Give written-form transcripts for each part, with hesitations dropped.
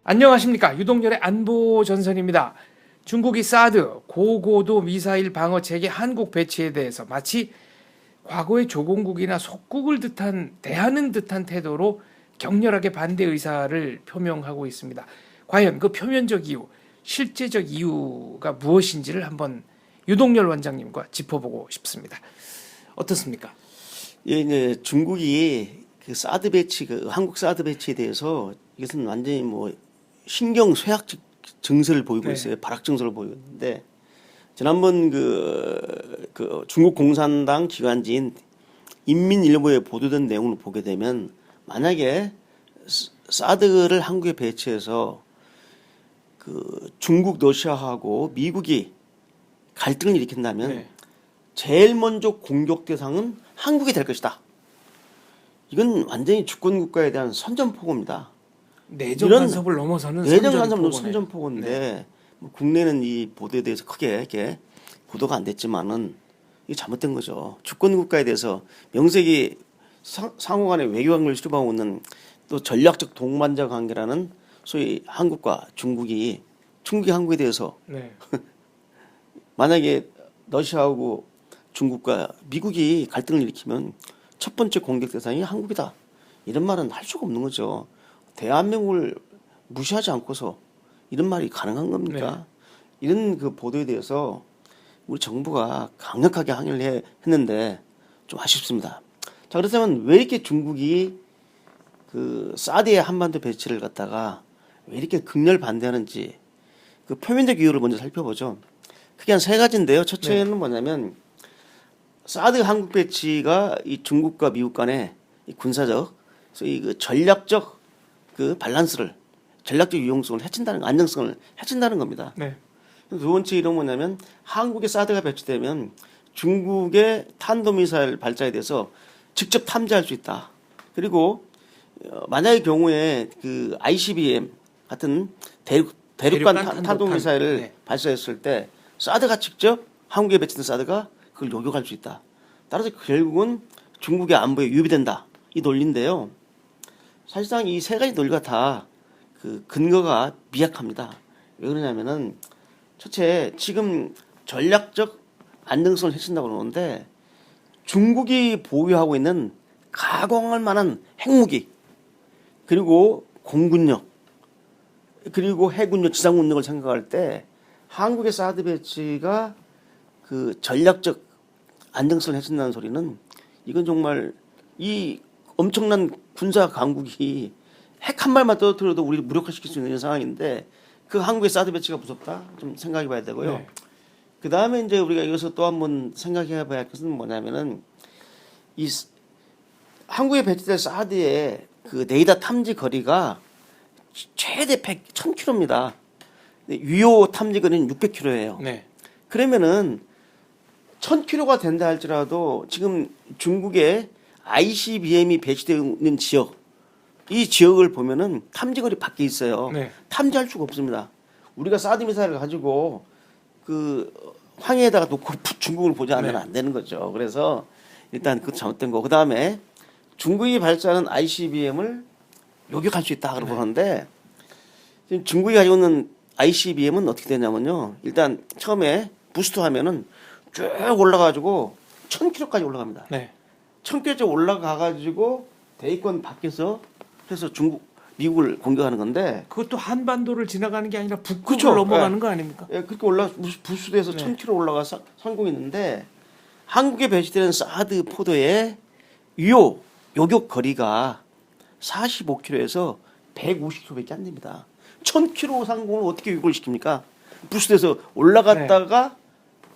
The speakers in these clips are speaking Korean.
안녕하십니까. 유동열의 안보전선입니다. 중국이 사드 고고도 미사일 방어 체계 한국 배치에 대해서 마치 과거의 조공국이나 속국을 대하는 듯한 태도로 격렬하게 반대 의사를 표명하고 있습니다. 과연 그 표면적 이유, 실제적 이유가 무엇인지를 한번 유동열 원장님과 짚어보고 싶습니다. 어떻습니까? 예, 이제 중국이 그 사드 배치, 한국 사드 배치에 대해서 이것은 완전히 뭐 신경 쇠약 증세를 보이고 있어요. 발악 증세를 보이고 있는데 지난번 그 중국 공산당 기관지인 인민일보에 보도된 내용을 보게 되면 만약에 사드를 한국에 배치해서 그 중국, 러시아하고 미국이 갈등을 일으킨다면 제일 먼저 공격 대상은 한국이 될 것이다. 이건 완전히 주권 국가에 대한 선전포고입니다. 내정 간섭을 넘어서는 선전포고인데 뭐 국내는 이 보도에 대해서 크게 이렇게 보도가 안 됐지만은 이게 잘못된 거죠. 주권 국가에 대해서 명색이 상호간의 외교관계를 수립하고 있는 또 전략적 동반자 관계라는 소위 한국과 중국이 한국에 대해서 만약에 러시아하고 중국과 미국이 갈등을 일으키면 첫 번째 공격 대상이 한국이다. 이런 말은 할 수가 없는 거죠. 대한민국을 무시하지 않고서 이런 말이 가능한 겁니까? 이런 그 보도에 대해서 우리 정부가 강력하게 항의를 했는데 좀 아쉽습니다. 자, 그렇다면 왜 이렇게 중국이 그 사드의 한반도 배치를 갖다가 왜 이렇게 극렬 반대하는지 그 표면적 이유를 먼저 살펴보죠. 크게 한 세 가지인데요. 첫째는 뭐냐면 사드 한국 배치가 이 중국과 미국 간의 이 군사적, 소위 그 전략적 그 밸런스를, 전략적 유용성을 해친다는, 안정성을 해친다는 겁니다. 두 번째 이유는 뭐냐면 한국에 사드가 배치되면 중국의 탄도미사일 발사에 대해서 직접 탐지할 수 있다. 그리고 만약의 경우에 그 ICBM 같은 대륙간 탄도미사일을 발사했을 때 사드가 직접 한국에 배치된 사드가 그걸 요격할 수 있다. 따라서 결국은 중국의 안보에 유비된다. 이 논리인데요. 사실상 이 세 가지 논리가 다 그 근거가 미약합니다. 왜 그러냐면은 첫째, 지금 전략적 안정성을 해친다고 그러는데 중국이 보유하고 있는 가공할 만한 핵무기 그리고 공군력 그리고 해군력, 지상군력을 생각할 때 한국의 사드 배치가 그 전략적 안정성을 해준다는 소리는 이건 정말 이 엄청난 군사 강국이 핵 한 발만 떨어뜨려도 우리를 무력화시킬 수 있는 상황인데 그 한국의 사드 배치가 무섭다? 좀 생각해 봐야 되고요. 그 다음에 이제 우리가 여기서 또 한번 생각해 봐야 할 것은 뭐냐면은 이 한국에 배치된 사드의 그 레이더 탐지 거리가 최대 1000km입니다. 유효 탐지 거리는 600km예요. 그러면은 1000km가 된다 할지라도 지금 중국의 ICBM이 배치되어 있는 지역, 이 지역을 보면은 탐지거리 밖에 있어요. 탐지할 수가 없습니다. 우리가 사드 미사일을 가지고 그 황해에다가 놓고 중국을 보지 않으면 안 되는 거죠. 그래서 일단 그 잘못된 거. 그 다음에 중국이 발사하는 ICBM을 요격할 수 있다 그러고 하는데 지금 중국이 가지고 있는 ICBM은 어떻게 되냐면요. 일단 처음에 부스트 하면은 쭉 올라가지고 1000km까지 올라갑니다. 1000km까지 올라가가지고 대기권 밖에서 해서 미국을 공격하는 건데 그것도 한반도를 지나가는 게 아니라 북극을 넘어가는 거 아닙니까? 그렇게 부스트에서 1000km 올라가서 성공했는데 한국에 배치되는 사드 포도의 요격 거리가 45km에서 150km밖에 안 됩니다. 1000km 상공을 어떻게 요격을 시킵니까? 부스트에서 올라갔다가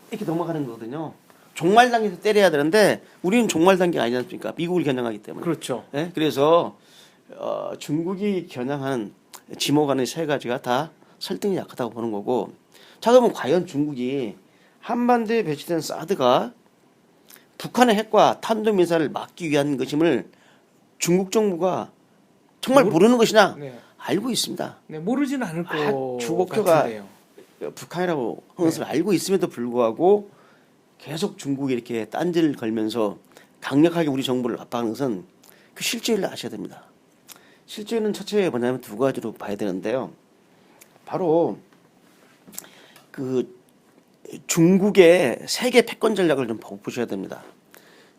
이렇게 넘어가는 거거든요. 종말단계에서 때려야 되는데 우리는 종말단계가 아니지 않습니까? 미국을 겨냥하기 때문에. 그렇죠. 그래서 중국이 겨냥하는 지목하는 세 가지가 다 설득이 약하다고 보는 거고. 자, 그러면 과연 중국이 한반도에 배치된 사드가 북한의 핵과 탄도미사일을 막기 위한 것임을 중국 정부가 정말 모르는 것이냐? 알고 있습니다. 모르지는 않을 것 주목표가 같은데요. 북한이라고 하는 것을 알고 있음에도 불구하고 계속 중국이 이렇게 딴지를 걸면서 강력하게 우리 정부를 압박하는 것은 그 실제를 아셔야 됩니다. 실제는 첫째 뭐냐면 두 가지로 봐야 되는데요. 바로 그 중국의 세계 패권 전략을 좀 보셔야 됩니다.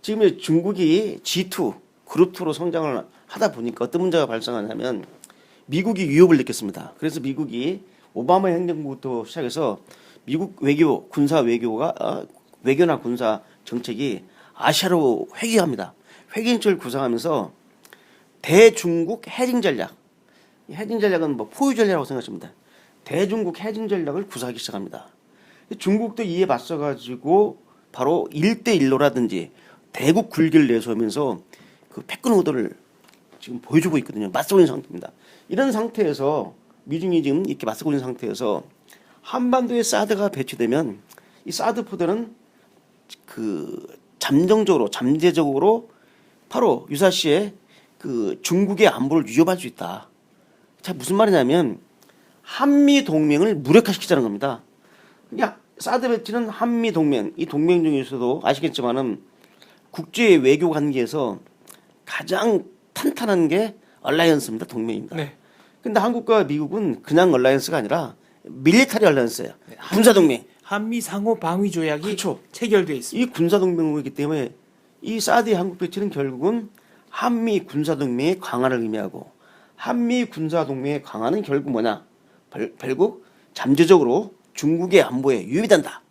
지금 중국이 G2 그룹 2로 성장을 하다 보니까 어떤 문제가 발생하냐면 미국이 위협을 느꼈습니다. 그래서 미국이 오바마 행정부부터 시작해서 미국 외교 군사 외교가 외교나 군사 정책이 아시아로 회귀합니다. 회귀인철을 구상하면서 대중국 해징 전략, 이 해징 전략은 뭐 포유 전략이라고 생각하십니다. 대중국 해징 전략을 구사하기 시작합니다. 중국도 이에 맞서가지고 바로 1대1로라든지 대국 굴기를 내세우면서 그 패권 의도를 지금 보여주고 있거든요. 맞서고 있는 상태입니다. 이런 상태에서 미중이 지금 이렇게 맞서고 있는 상태에서 한반도에 사드가 배치되면 이 사드 포대는 그 잠재적으로 바로 유사시에 그 중국의 안보를 위협할 수 있다. 자, 무슨 말이냐면 한미 동맹을 무력화시키자는 겁니다. 그러니까 사드 배치는 한미 동맹, 이 동맹 중에서도 아시겠지만은 국제 외교 관계에서 가장 탄탄한 게 얼라이언스입니다. 동맹입니다. 네. 근데 한국과 미국은 그냥 얼라이언스가 아니라 밀리터리 얼라이언스예요. 군사 동맹. 한미 상호 방위 조약이 그렇죠. 체결돼 있습니다. 이 군사 동맹이기 때문에 이 사드의 한국 배치는 결국은 한미 군사 동맹의 강화를 의미하고 한미 군사 동맹의 강화는 결국 뭐냐? 결국 잠재적으로 중국의 안보에 유입이 된다.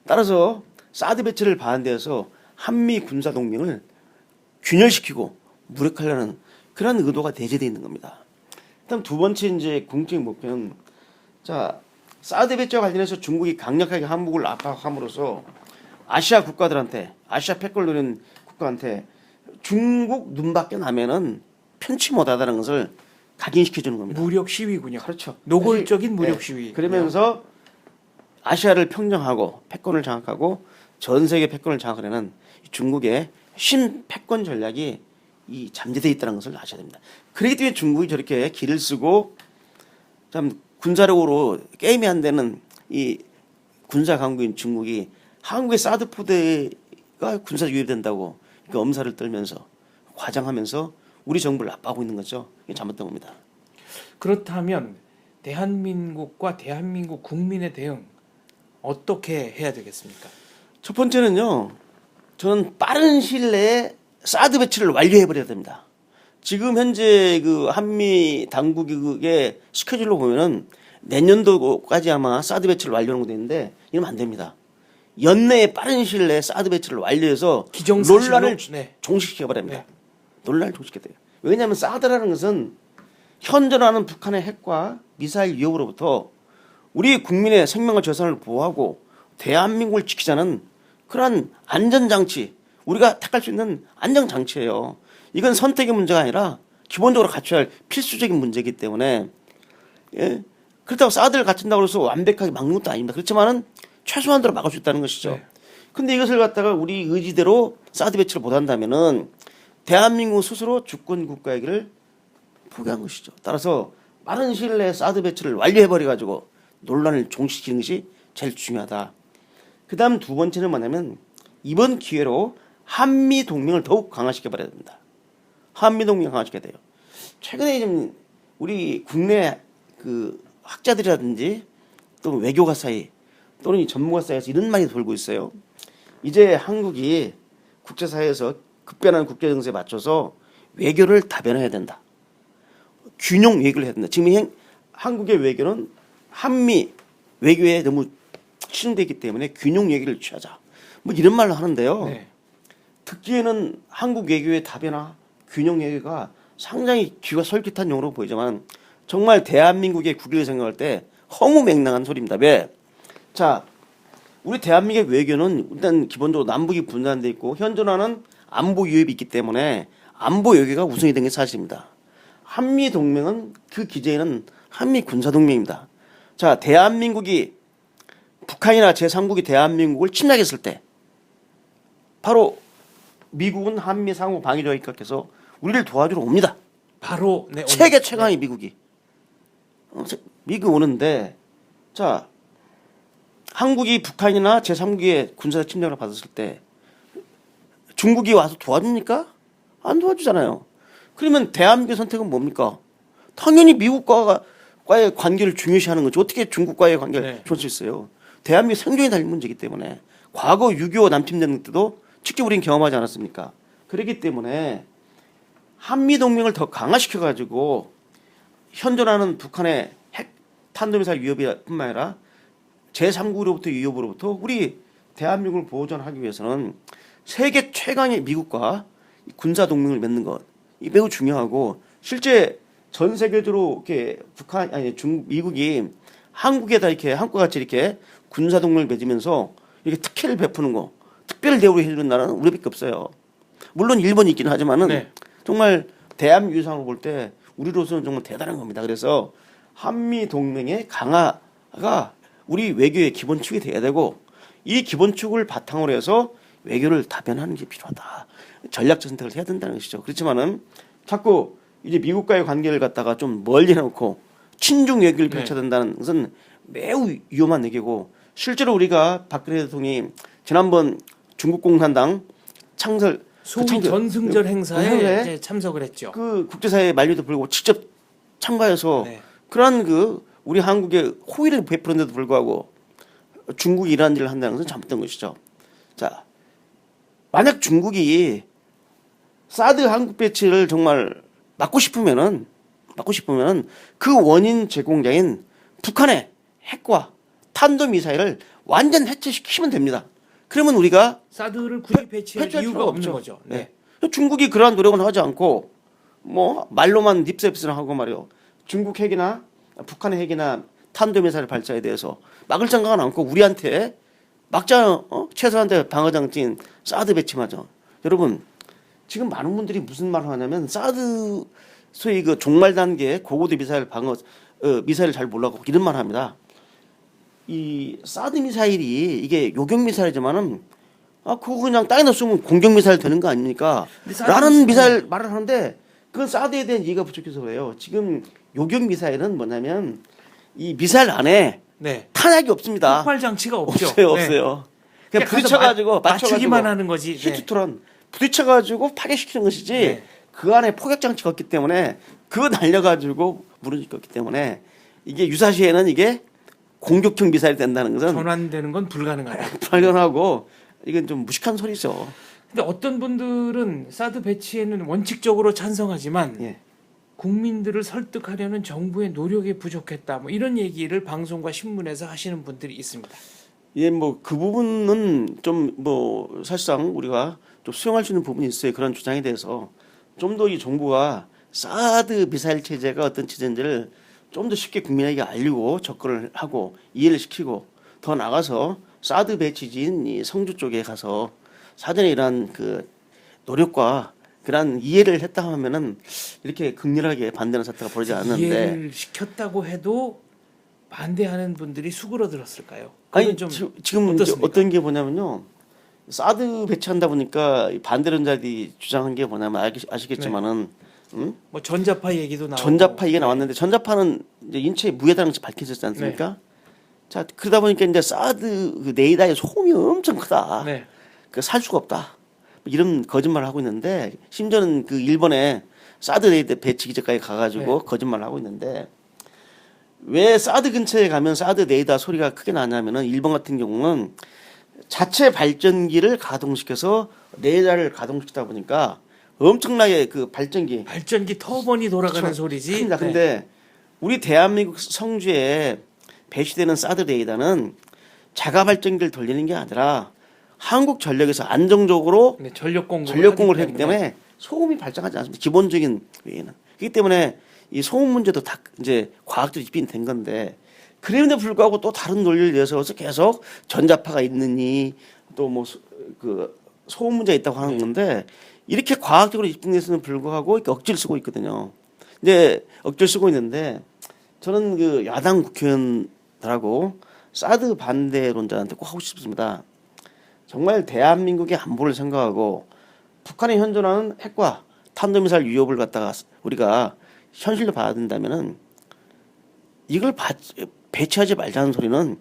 따라서 사드 배치를 반대해서 한미 군사 동맹을 균열시키고 무력화하려는 그런 의도가 내재되어 있는 겁니다. 그다음 두 번째 이제 궁극적인 목표는 자 사드 배치와 관련해서 중국이 강력하게 한국을 압박함으로써 아시아 국가들한테 아시아 패권을 노리는 국가한테 중국 눈밖에 나면은 편치 못하다는 것을 각인시켜 주는 겁니다. 무력 시위군요. 그렇죠. 노골적인 사실, 무력 네. 시위. 그러면서 아시아를 평정하고 패권을 장악하고 전 세계 패권을 장악하려는 중국의 신패권 전략이 이 잠재되어 있다는 것을 아셔야 됩니다. 그렇기 때문에 중국이 저렇게 길을 쓰고 참 군사력으로 게임이 안 되는 이 군사 강국인 중국이 한국의 사드 포대가 군사 유입된다고 그 엄살을 떨면서 과장하면서 우리 정부를 압박하고 있는 거죠. 이게 잘못된 겁니다. 그렇다면 대한민국과 대한민국 국민의 대응 어떻게 해야 되겠습니까? 첫 번째는요. 저는 빠른 시일 내에 사드 배치를 완료해 버려야 됩니다. 지금 현재 그 한미 당국의 스케줄로 보면은 내년도까지 아마 사드 배치를 완료하는 거 되는데 이러면 안 됩니다. 연내에 빠른 시일 내에 사드 배치를 완료해서 기정사실로? 논란을 네. 종식시켜 버립니다. 네. 논란을 종식시켜야 돼요. 왜냐하면 사드라는 것은 현존하는 북한의 핵과 미사일 위협으로부터 우리 국민의 생명과 재산을 보호하고 대한민국을 지키자는 그러한 안전장치, 우리가 택할 수 있는 안전장치예요. 이건 선택의 문제가 아니라 기본적으로 갖춰야 할 필수적인 문제이기 때문에 예? 그렇다고 사드를 갖춘다고 해서 완벽하게 막는 것도 아닙니다. 그렇지만은 최소한도로 막을 수 있다는 것이죠. 네. 근데 이것을 갖다가 우리 의지대로 사드 배치를 못한다면은 대한민국 스스로 주권 국가이기를 포기한 것이죠. 따라서 빠른 시일 내에 사드 배치를 완료해버려가지고 논란을 종식시키는 것이 제일 중요하다. 그 다음 두 번째는 뭐냐면 이번 기회로 한미 동맹을 더욱 강화시켜버려야 됩니다. 한미 동맹을 강화시켜야 돼요. 최근에 좀 우리 국내 그 학자들이라든지 또 외교가 사이 또는 이 전문가 사이에서 이런 말이 돌고 있어요. 이제 한국이 국제사회에서 급변하는 국제 정세에 맞춰서 외교를 다변화해야 된다. 균형 외교를 해야 된다. 지금 한국의 외교는 한미 외교에 너무 치중되어 있기 때문에 균형 외교를 취하자. 뭐 이런 말을 하는데요. 네. 듣기에는 한국 외교의 다변화, 균형 외교가 상당히 귀가 솔깃한 용어로 보이지만 정말 대한민국의 국익을 생각할 때 허무맹랑한 소리입니다. 왜? 자, 우리 대한민국의 외교는 일단 기본적으로 남북이 분단돼 있고 현존하는 안보 위협이 있기 때문에 안보 외교가 우선이 된 게 사실입니다. 한미 동맹은 그 기재에는 한미 군사 동맹입니다. 자, 대한민국이 북한이나 제3국이 대한민국을 침략했을 때 바로 미국은 한미 상호 방위 조약에 입각해서 우리를 도와주러 옵니다. 바로 네, 세계 최강의 미국이 미국이 오는데 자 한국이 북한이나 제3국의 군사적 침략을 받았을 때 중국이 와서 도와줍니까? 안 도와주잖아요. 그러면 대한민국의 선택은 뭡니까? 당연히 미국과 중국과의 관계를 중요시하는 거지 어떻게 중국과의 관계를 네. 좋을 수 있어요. 대한민국 생존이 달린 문제이기 때문에 과거 6.25 남침되는 때도 직접 우리는 경험하지 않았습니까? 그렇기 때문에 한미동맹을 더 강화시켜가지고 현존하는 북한의 핵 탄도미사일 위협뿐만 아니라 제3국으로부터 위협으로부터 우리 대한민국을 보존하기 위해서는 세계 최강의 미국과 군사 동맹을 맺는 것 이 매우 중요하고 실제 전 세계적으로 이렇게 북한 아니 미국이 한국에다 이렇게 한국과 같이 이렇게 군사 동맹을 맺으면서 이렇게 특혜를 베푸는 거 특별 대우를 해주는 나라는 우리밖에 없어요. 물론 일본이 있기는 하지만은 네. 정말 대한민국 위상으로 볼 때 우리로서는 정말 대단한 겁니다. 그래서 한미 동맹의 강화가 우리 외교의 기본축이 돼야 되고 이 기본축을 바탕으로 해서 외교를 다변하는 게 필요하다. 전략적 선택을 해야 된다는 것이죠. 그렇지만은 자꾸 이제 미국과의 관계를 갖다가 좀 멀리 해놓고 친중 외교를 펼쳐야 된다는 것은 매우 위험한 얘기고 실제로 우리가 박근혜 대통령이 지난번 중국 공산당 창설 소위 전승절 행사에 네. 이제 참석을 했죠. 그 국제사회에 만류도 불구하고 직접 참가해서 네. 그러한 그 우리 한국의 호의를 베푸는데도 불구하고 중국이 이러한 일을 한다는 것은 잘못된 것이죠. 자, 만약 중국이 사드 한국 배치를 정말 막고 싶으면은 그 원인 제공자인 북한의 핵과 탄도 미사일을 완전 해체시키면 됩니다. 그러면 우리가 사드를 굳이 배치할 해체할 이유가 필요가 없는 없죠. 거죠. 네. 중국이 그러한 노력은 하지 않고 뭐 말로만 립서비스를 하고 말이요. 중국 핵이나 북한의 핵이나 탄도 미사일 발사에 대해서 막을 생각은 않고 우리한테 막자 최소한대 방어 장치인 사드 배치마저. 여러분 지금 많은 분들이 무슨 말을 하냐면 사드 소위 그 종말 단계 고고도 미사일 방어 미사일을 잘 몰라고 이런 말을 합니다. 이 사드 미사일이 이게 요격 미사일이지만은 그거 그냥 땅에다 쏘면 공격 미사일 되는 거 아닙니까? 라는 미사일 말을 하는데 그건 사드에 대한 이해가 부족해서 그래요. 지금 요격 미사일은 뭐냐면 이 미사일 안에 네. 탄약이 없습니다. 폭발 장치가 없죠. 없어요, 네. 없어요. 그냥 그냥 부딪혀가지고 맞추기만 하는 거지. 네. 히트트론 부딪혀가지고 파괴시키는 것이지 네. 그 안에 포격 장치가 없기 때문에 그거 날려가지고 무너질 것 같기 때문에 이게 유사시에는 이게 공격형 미사일이 된다는 것은 전환되는 건 불가능하다. 불가능하고 이건 좀 무식한 소리죠. 근데 어떤 분들은 사드 배치에는 원칙적으로 찬성하지만 예. 국민들을 설득하려는 정부의 노력이 부족했다. 뭐 이런 얘기를 방송과 신문에서 하시는 분들이 있습니다. 예, 뭐 그 부분은 좀 뭐 사실상 우리가 좀 수용할 수 있는 부분이 있어요. 그런 주장에 대해서 좀 더 이 정부가 사드 미사일 체제가 어떤 체제인지를 좀 더 쉽게 국민에게 알리고 접근을 하고 이해를 시키고 더 나가서 사드 배치지인 이 성주 쪽에 가서 사전에 이러한 그 노력과 그런 이해를 했다 하면은 이렇게 극렬하게 반대하는 사태가 벌어지지 않는데 이해를 시켰다고 해도 반대하는 분들이 수그러들었을까요? 아니 좀 지금 이제 어떻습니까? 어떤 게 뭐냐면요. 사드 배치한다 보니까 이 반대론자들이 주장한 게 뭐냐면 아시겠지만은 뭐 전자파 얘기도 나오고 전자파 얘기가 네. 나왔는데 전자파는 이제 인체에 무해다는 것이 밝혀졌지 않습니까? 네. 자 그러다 보니까 이제 사드 그 레이더의 소음이 엄청 크다. 네. 그 살 수가 없다. 이런 거짓말을 하고 있는데 심지어는 그 일본에 사드 레이더 배치 기지까지 가가지고 네. 거짓말을 하고 있는데 왜 사드 근처에 가면 사드 레이더 소리가 크게 나냐면은 일본 같은 경우는 자체 발전기를 가동시켜서 레이더를 가동시키다 보니까 엄청나게 그 발전기 터번이 돌아가는 그렇죠. 소리지. 큽니다. 네. 근데 우리 대한민국 성주에 배치되는 사드 레이더는 자가 발전기를 돌리는 게 아니라 한국 전력에서 안정적으로 네, 전력 공급을 하기 때문에 소음이 발생하지 않습니다. 기본적인 외에는. 그렇기 때문에 이 소음 문제도 다 이제 과학적으로 입증이 된 건데 그럼에도 불구하고 또 다른 논리를 내서 계속 전자파가 있느니 또 뭐 그 소음 문제가 있다고 하는 건데 이렇게 과학적으로 입증돼서는 불구하고 이렇게 억지를 쓰고 있거든요. 이제 억지를 쓰고 있는데 저는 그 야당 국회의원들하고 사드 반대론자한테 꼭 하고 싶습니다. 정말 대한민국의 안보를 생각하고 북한이 현존하는 핵과 탄도미사일 위협을 갖다가 우리가 현실로 봐야 된다면은 이걸 배치하지 말자는 소리는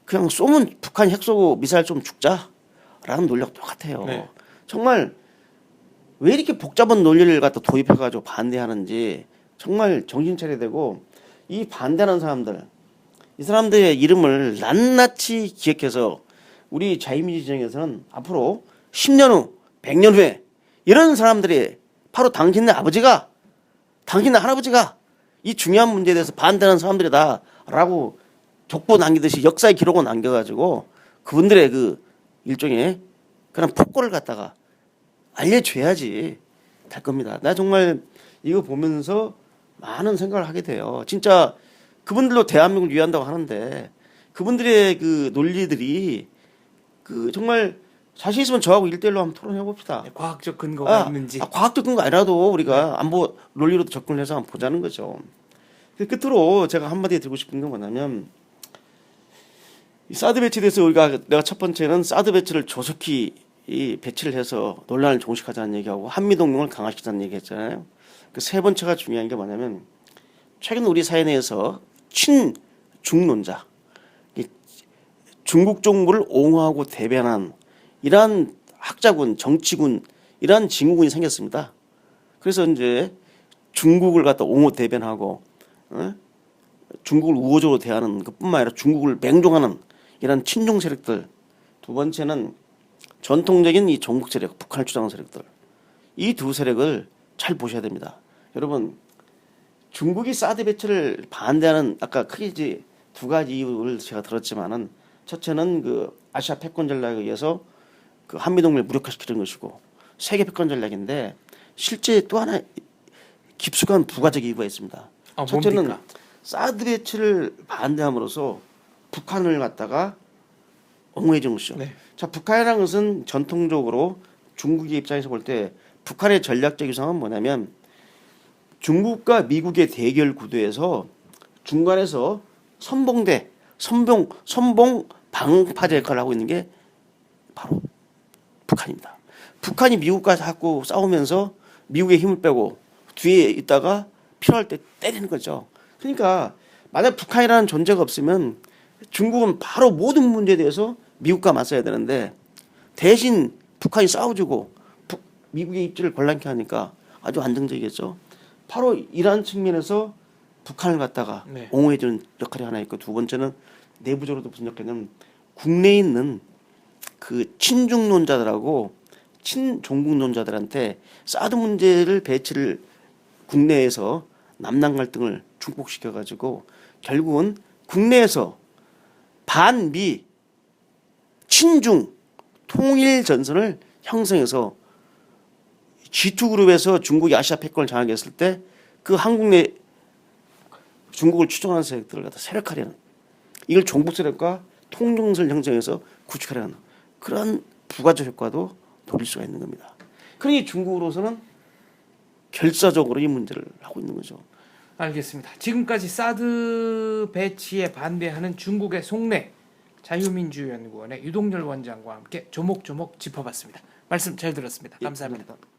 그냥 쏘면 북한이 핵 쏘고 미사일 좀 죽자라는 논리가 똑같아요. 네. 정말 왜 이렇게 복잡한 논리를 갖다 도입해가지고 반대하는지 정말 정신 차려야 되고 이 반대하는 사람들, 이 사람들의 이름을 낱낱이 기억해서 우리 자유민주 진영에서는 앞으로 10년 후, 100년 후에 이런 사람들이 바로 당신네 아버지가, 당신네 할아버지가 이 중요한 문제에 대해서 반대하는 사람들이다라고 족보 남기듯이 역사의 기록을 남겨가지고 그분들의 그 일종의 그런 폭거를 갖다가 알려줘야지 될 겁니다. 나 정말 이거 보면서 많은 생각을 하게 돼요. 진짜 그분들도 대한민국을 위한다고 하는데 그분들의 그 논리들이 그 정말 자신 있으면 저하고 1대1로 한번 토론해 봅시다. 과학적 근거가 있는지. 과학적 근거 아니라도 우리가 안보 논리로도 접근을 해서 한번 보자는 거죠. 끝으로 제가 한마디 드리고 싶은 건 뭐냐면 이 사드 배치에 대해서 내가 첫 번째는 사드 배치를 조속히 이 배치를 해서 논란을 종식하자는 얘기하고 한미동맹을 강화시키자는 얘기했잖아요. 그 세 번째가 중요한 게 뭐냐면 최근 우리 사회 내에서 친중론자, 중국 정부를 옹호하고 대변한 이러한 학자군, 정치군, 이러한 진군이 생겼습니다. 그래서 이제 중국을 갖다 옹호 대변하고 중국을 우호적으로 대하는 것뿐만 아니라 중국을 맹종하는 이런 친중 세력들. 두 번째는 전통적인 이 종북 세력, 북한을 주장하는 세력들. 이 두 세력을 잘 보셔야 됩니다. 여러분, 중국이 사드 배치를 반대하는 아까 크게 이제 두 가지 이유를 제가 들었지만은 첫째는 그 아시아 패권 전략에 의해서 그 한미동맹을 무력화시키는 것이고 세계 패권 전략인데 실제 또 하나 깊숙한 부가적 이유가 있습니다. 첫째는 뭡니까? 사드 배치를 반대함으로써 북한을 갖다가 옹호해 주는 것이죠. 네. 자, 북한이라는 것은 전통적으로 중국의 입장에서 볼 때 북한의 전략적 유상은 뭐냐면 중국과 미국의 대결 구도에서 중간에서 선봉 방파제 역할을 하고 있는 게 바로 북한입니다. 북한이 미국과 자꾸 싸우면서 미국의 힘을 빼고 뒤에 있다가 필요할 때 때리는 거죠. 그러니까 만약 북한이라는 존재가 없으면 중국은 바로 모든 문제에 대해서 미국과 맞서야 되는데 대신 북한이 싸워주고 미국의 입지를 곤란케 하니까 아주 안정적이겠죠. 바로 이러한 측면에서 북한을 갖다가 네. 옹호해주는 역할이 하나 있고 두 번째는 내부적으로도 무슨 역할이냐면 국내에 있는 그 친중론자들하고 친종국론자들한테 사드 문제를 배치를 국내에서 남남 갈등을 중복시켜가지고 결국은 국내에서 반미 친중 통일 전선을 형성해서 G2그룹에서 중국이 아시아 패권을 장악했을 때 그 한국 내 중국을 추종하는 세력들을 갖다 세력화하려는 이걸 종북 세력과 통정선을 형성해서 구축하려는 그런 부가적 효과도 노릴 수가 있는 겁니다. 그러니 중국으로서는 결사적으로 이 문제를 하고 있는 거죠. 알겠습니다. 지금까지 사드 배치에 반대하는 중국의 속내 자유민주연구원의 유동열 원장과 함께 조목조목 짚어봤습니다. 말씀 잘 들었습니다. 감사합니다. 감사합니다.